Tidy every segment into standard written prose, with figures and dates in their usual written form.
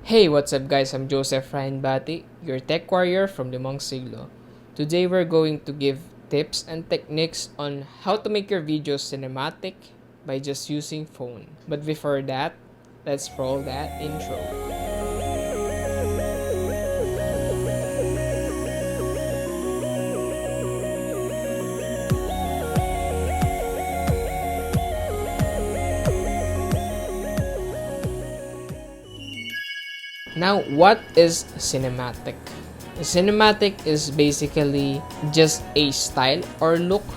Hey, what's up guys? I'm Joseph Ryan Bati, your tech warrior from Limang Siglo. Today we're going to give tips and techniques on how to make your videos cinematic by just using phone. But before that, let's roll that intro. Now, what is cinematic? Cinematic is basically just a style or look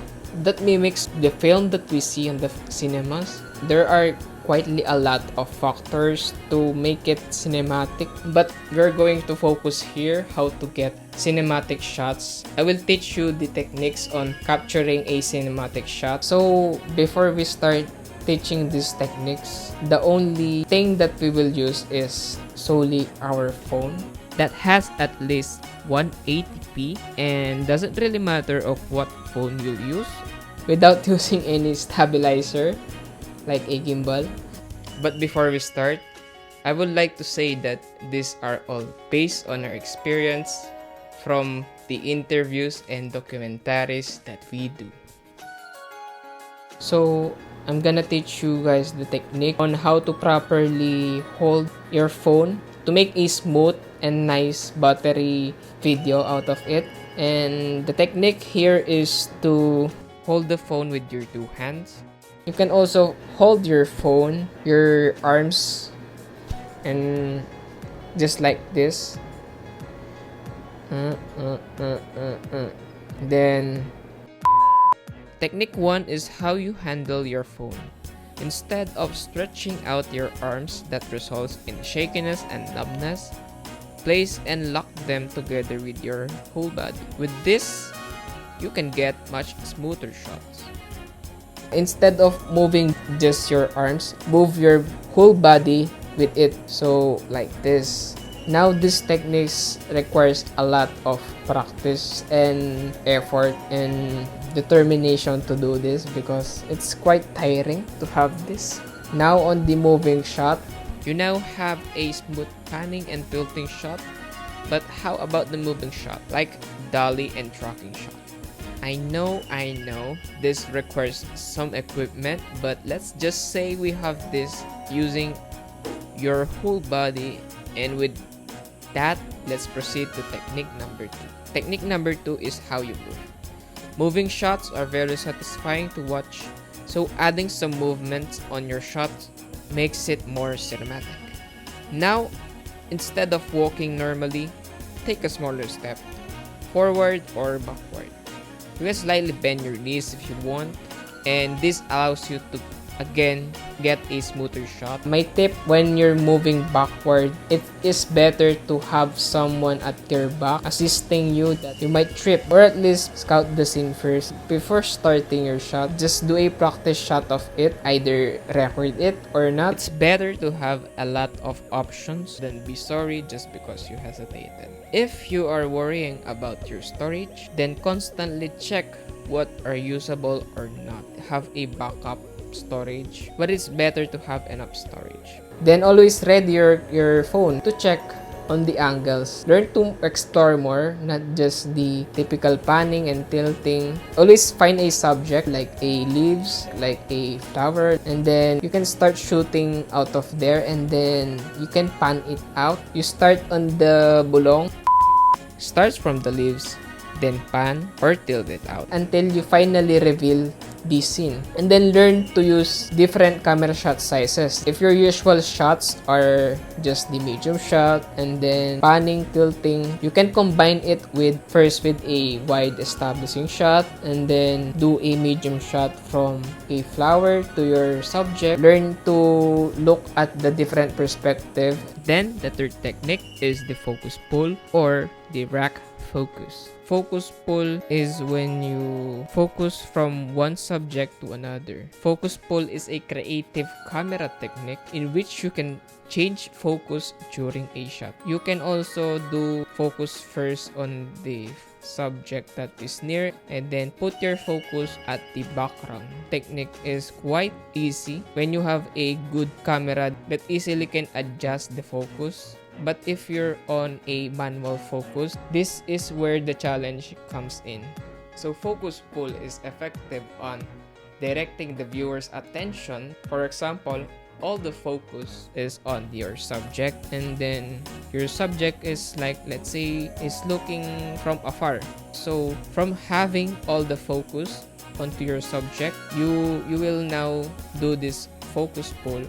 that mimics the film that we see in the cinemas. There are quietly a lot of factors to make it cinematic, but we're going to focus here how to get cinematic shots. I will teach you the techniques on capturing a cinematic shot. So before we start teaching these techniques, the only thing that we will use is solely our phone that has at least 180p, and doesn't really matter of what phone you use, without using any stabilizer like a gimbal. But before we start, I would like to say that these are all based on our experience from the interviews and documentaries that we do. So I'm gonna teach you guys the technique on how to properly hold your phone to make a smooth and nice buttery video out of it. And the technique here is to hold the phone with your two hands. You can also hold your phone, your arms, and just like this. Then technique 1 is how you handle your phone. Instead of stretching out your arms that results in shakiness and numbness, place and lock them together with your whole body. With this, you can get much smoother shots. Instead of moving just your arms, move your whole body with it. So like this. Now this techniques requires a lot of practice and effort and determination to do this because it's quite tiring to have this. Now on the moving shot, you now have a smooth panning and tilting shot. But how about the moving shot, like dolly and tracking shot? I know this requires some equipment, but let's just say we have this using your whole body, and with that, let's proceed to technique number 2. Technique number 2 is how you move. Moving shots are very satisfying to watch, so adding some movements on your shot makes it more cinematic. Now, instead of walking normally, take a smaller step, forward or backward. You can slightly bend your knees if you want, and this allows you to again get a smoother shot. My tip when you're moving backward, it is better to have someone at your back assisting you that you might trip, or at least scout the scene first. Before starting your shot, just do a practice shot of it, either record it or not. It's better to have a lot of options than be sorry just because you hesitated. If you are worrying about your storage, then constantly check what are usable or not. Have a backup storage, but it's better to have enough storage. Then always ready your phone to check on the angles. Learn to explore more, not just the typical panning and tilting. Always find a subject like a leaves, like a flower, and then you can start shooting out of there, and then you can pan it out. You start on the bulong, starts from the leaves, then pan or tilt it out until you finally reveal the scene. And then learn to use different camera shot sizes. If your usual shots are just the medium shot and then panning, tilting, you can combine it with a wide establishing shot, and then do a medium shot from a flower to your subject. Learn to look at the different perspective. Then the third technique is the focus pull or the rack focus. Focus pull is when you focus from one subject to another. Focus pull is a creative camera technique in which you can change focus during a shot. You can also do focus first on the subject that is near and then put your focus at the background. Technique is quite easy when you have a good camera that easily can adjust the focus. But if you're on a manual focus, this is where the challenge comes in. So focus pull is effective on directing the viewer's attention. For example, all the focus is on your subject and then your subject is like, let's say, is looking from afar. So from having all the focus onto your subject, you will now do this focus pull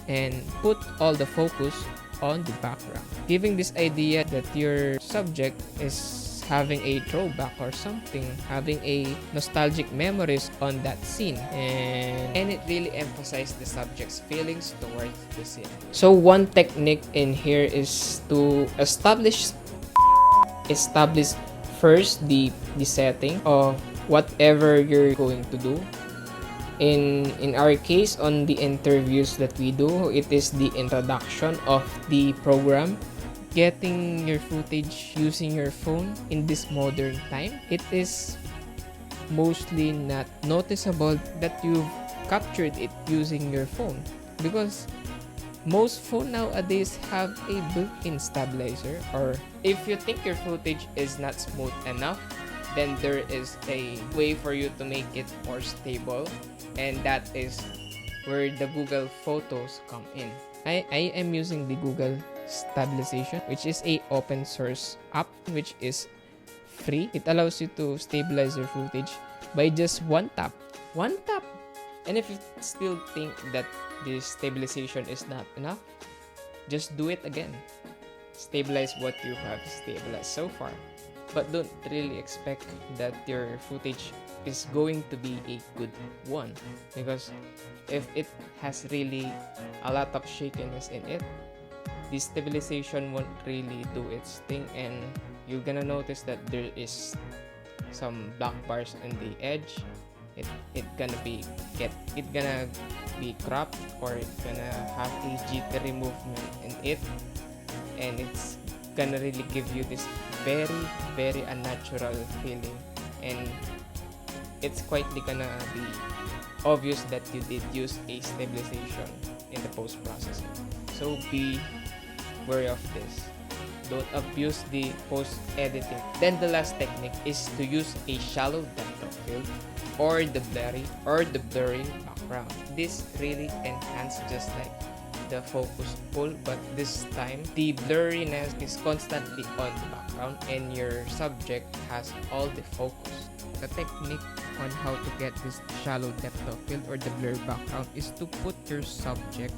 and put all the focus on the background, giving this idea that your subject is having a throwback or something, having a nostalgic memories on that scene, and it really emphasizes the subject's feelings towards the scene. So one technique in here is to establish first the setting of whatever you're going to do. In our case, on the interviews that we do, it is the introduction of the program. Getting your footage using your phone in this modern time, it is mostly not noticeable that you've captured it using your phone, because most phone nowadays have a built-in stabilizer. Or if you think your footage is not smooth enough, then there is a way for you to make it more stable, and that is where the Google Photos come in. I am using the Google Stabilization, which is a open source app which is free. It allows you to stabilize your footage by just one tap. And if you still think that this stabilization is not enough, just do it again. Stabilize what you have stabilized so far, but don't really expect that your footage is going to be a good one, because if it has really a lot of shakiness in it, the stabilization won't really do its thing, and you're gonna notice that there is some black bars on the edge. It gonna be cropped, or it's gonna have a jittery movement in it, and it's gonna really give you this very unnatural feeling, and it's quietly gonna be obvious that you did use a stabilization in the post-processing. So be wary of this. Don't abuse the post-editing. Then the last technique is to use a shallow depth of field or the blurry background. This really enhances just like the focus pull, but this time the blurriness is constantly on the background and your subject has all the focus. The technique on how to get this shallow depth of field or the blurry background is to put your subject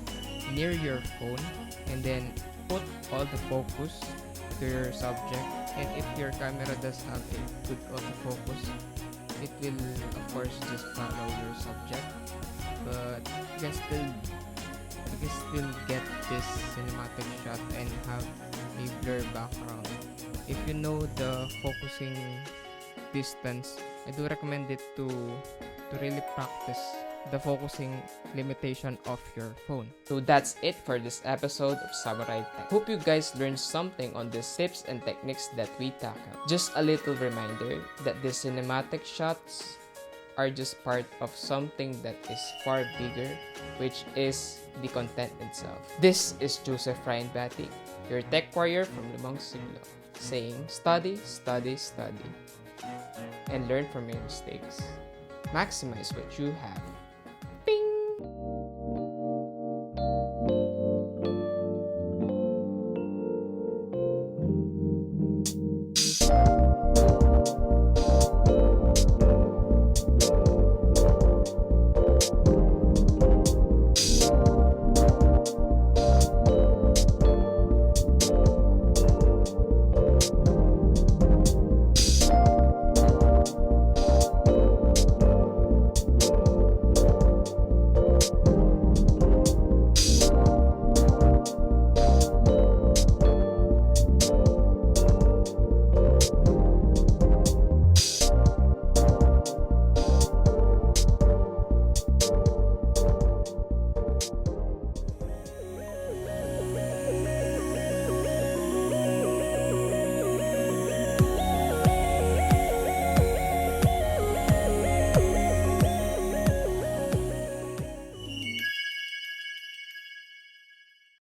near your phone and then put all the focus to your subject. And if your camera does have a good autofocus, it will of course just follow your subject, but you can still get this cinematic shot and have a blur background. If you know the focusing distance, I do recommend it to really practice the focusing limitation of your phone. So that's it for this episode of Samu-Rye Tech. Hope you guys learned something on these tips and techniques that we tackled. Just a little reminder that the cinematic shots are just part of something that is far bigger, which is the content itself. This is Joseph Ryan Batty, your tech warrior from Limang, Siglo, saying study, study, study, and learn from your mistakes. Maximize what you have.